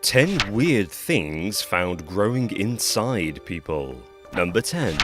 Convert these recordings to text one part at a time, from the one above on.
10 weird things found growing inside people. Number 10.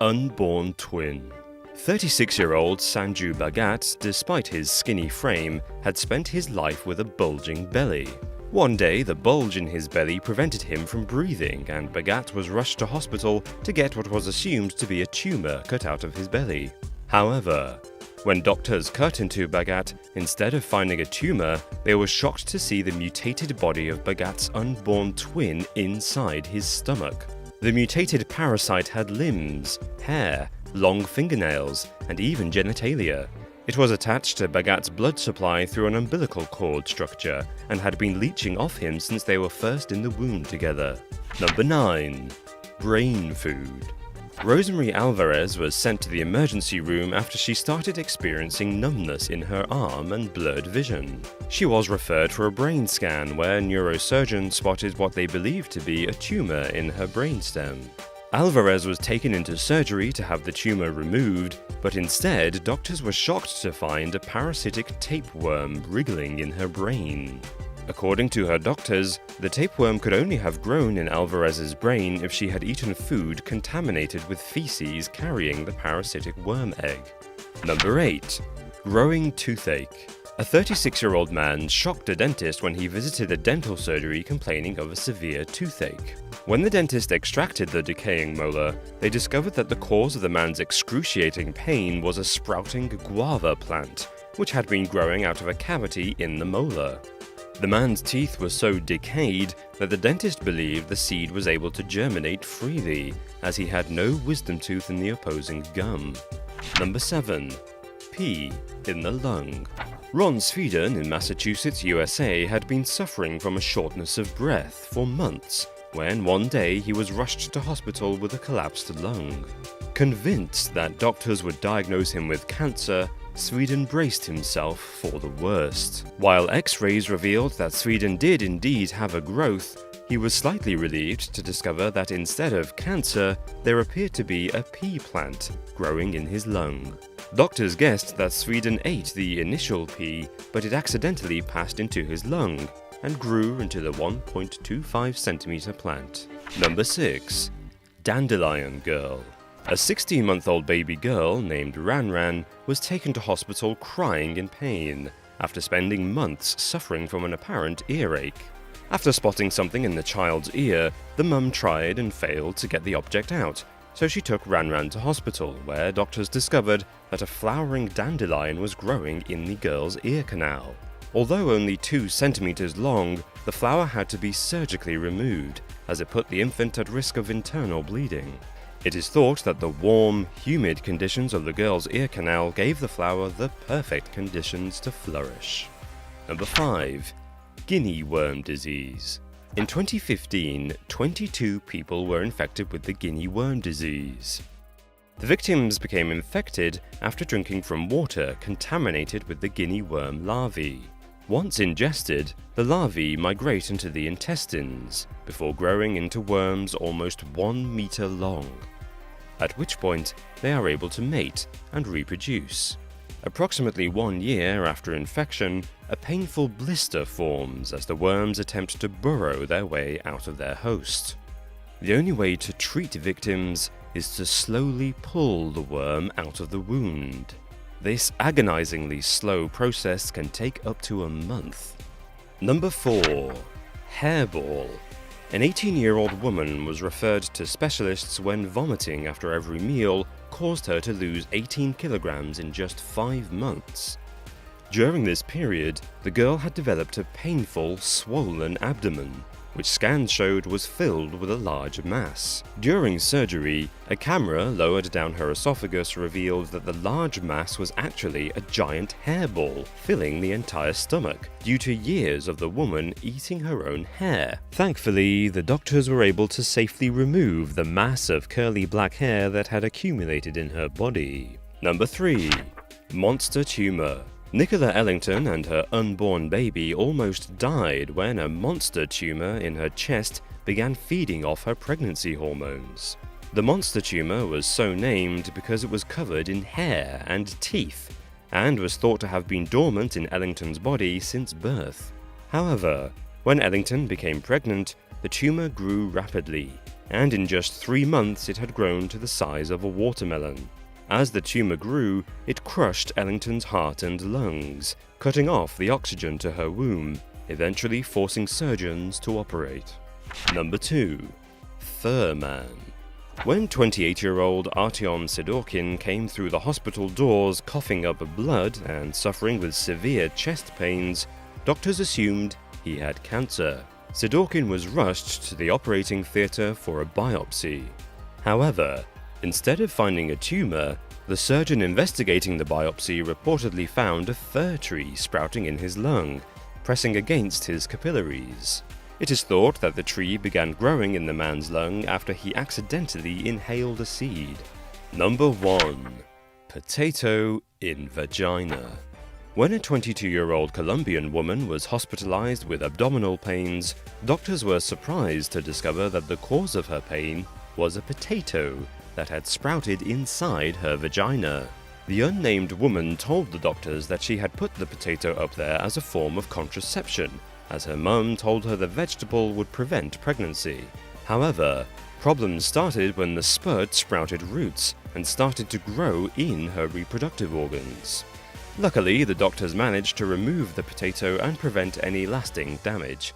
Unborn twin. 36-year-old Sanju Bhagat, despite his skinny frame, had spent his life with a bulging belly. One day, the bulge in his belly prevented him from breathing, and Bhagat was rushed to hospital to get what was assumed to be a tumor cut out of his belly. However, when doctors cut into Bhagat, instead of finding a tumor, they were shocked to see the mutated body of Bhagat's unborn twin inside his stomach. The mutated parasite had limbs, hair, long fingernails, and even genitalia. It was attached to Bhagat's blood supply through an umbilical cord structure and had been leaching off him since they were first in the womb together. Number 9. Brain food. Rosemary Alvarez was sent to the emergency room after she started experiencing numbness in her arm and blurred vision. She was referred for a brain scan where neurosurgeons spotted what they believed to be a tumor in her brainstem. Alvarez was taken into surgery to have the tumor removed, but instead doctors were shocked to find a parasitic tapeworm wriggling in her brain. According to her doctors, the tapeworm could only have grown in Alvarez's brain if she had eaten food contaminated with feces carrying the parasitic worm egg. Number 8. Growing toothache. A 36-year-old man shocked a dentist when he visited a dental surgery complaining of a severe toothache. When the dentist extracted the decaying molar, they discovered that the cause of the man's excruciating pain was a sprouting guava plant, which had been growing out of a cavity in the molar. The man's teeth were so decayed that the dentist believed the seed was able to germinate freely, as he had no wisdom tooth in the opposing gum. Number 7. Pee in the lung. Ron Sweden in Massachusetts, USA had been suffering from a shortness of breath for months when one day he was rushed to hospital with a collapsed lung. Convinced that doctors would diagnose him with cancer, Sweden braced himself for the worst. While X-rays revealed that Sweden did indeed have a growth, he was slightly relieved to discover that instead of cancer, there appeared to be a pea plant growing in his lung. Doctors guessed that Sweden ate the initial pea, but it accidentally passed into his lung and grew into the 1.25 centimeter plant. Number 6. Dandelion Girl. A 16-month-old baby girl named Ranran was taken to hospital crying in pain after spending months suffering from an apparent earache. After spotting something in the child's ear, the mum tried and failed to get the object out, so she took Ranran to hospital, where doctors discovered that a flowering dandelion was growing in the girl's ear canal. Although only 2 centimeters long, the flower had to be surgically removed, as it put the infant at risk of internal bleeding. It is thought that the warm, humid conditions of the girl's ear canal gave the flower the perfect conditions to flourish. Number 5. Guinea worm disease. In 2015, 22 people were infected with the guinea worm disease. The victims became infected after drinking from water contaminated with the guinea worm larvae. Once ingested, the larvae migrate into the intestines before growing into worms almost 1 meter long, at which point they are able to mate and reproduce. Approximately 1 year after infection, a painful blister forms as the worms attempt to burrow their way out of their host. The only way to treat victims is to slowly pull the worm out of the wound. This agonizingly slow process can take up to a month. Number 4. Hairball. An 18-year-old woman was referred to specialists when vomiting after every meal caused her to lose 18 kilograms in just 5 months. During this period, the girl had developed a painful, swollen abdomen, which scans showed was filled with a large mass. During surgery, a camera lowered down her esophagus revealed that the large mass was actually a giant hairball filling the entire stomach, due to years of the woman eating her own hair. Thankfully, the doctors were able to safely remove the mass of curly black hair that had accumulated in her body. Number 3. Monster tumor. Nicola Ellington and her unborn baby almost died when a monster tumor in her chest began feeding off her pregnancy hormones. The monster tumor was so named because it was covered in hair and teeth, and was thought to have been dormant in Ellington's body since birth. However, When Ellington became pregnant, the tumor grew rapidly, and in just 3 months it had grown to the size of a watermelon. As the tumor grew, it crushed Ellington's heart and lungs, cutting off the oxygen to her womb, eventually forcing surgeons to operate. Number 2. Fur Man. When 28-year-old Artyom Sidorkin came through the hospital doors coughing up blood and suffering with severe chest pains, doctors assumed he had cancer. Sidorkin was rushed to the operating theatre for a biopsy. However, instead of finding a tumor, the surgeon investigating the biopsy reportedly found a fir tree sprouting in his lung, pressing against his capillaries. It is thought that the tree began growing in the man's lung after he accidentally inhaled a seed. Number 1. Potato in vagina. When a 22-year-old Colombian woman was hospitalized with abdominal pains, doctors were surprised to discover that the cause of her pain was a potato that had sprouted inside her vagina. The unnamed woman told the doctors that she had put the potato up there as a form of contraception, as her mum told her the vegetable would prevent pregnancy. However, problems started when the spud sprouted roots and started to grow in her reproductive organs. Luckily, the doctors managed to remove the potato and prevent any lasting damage,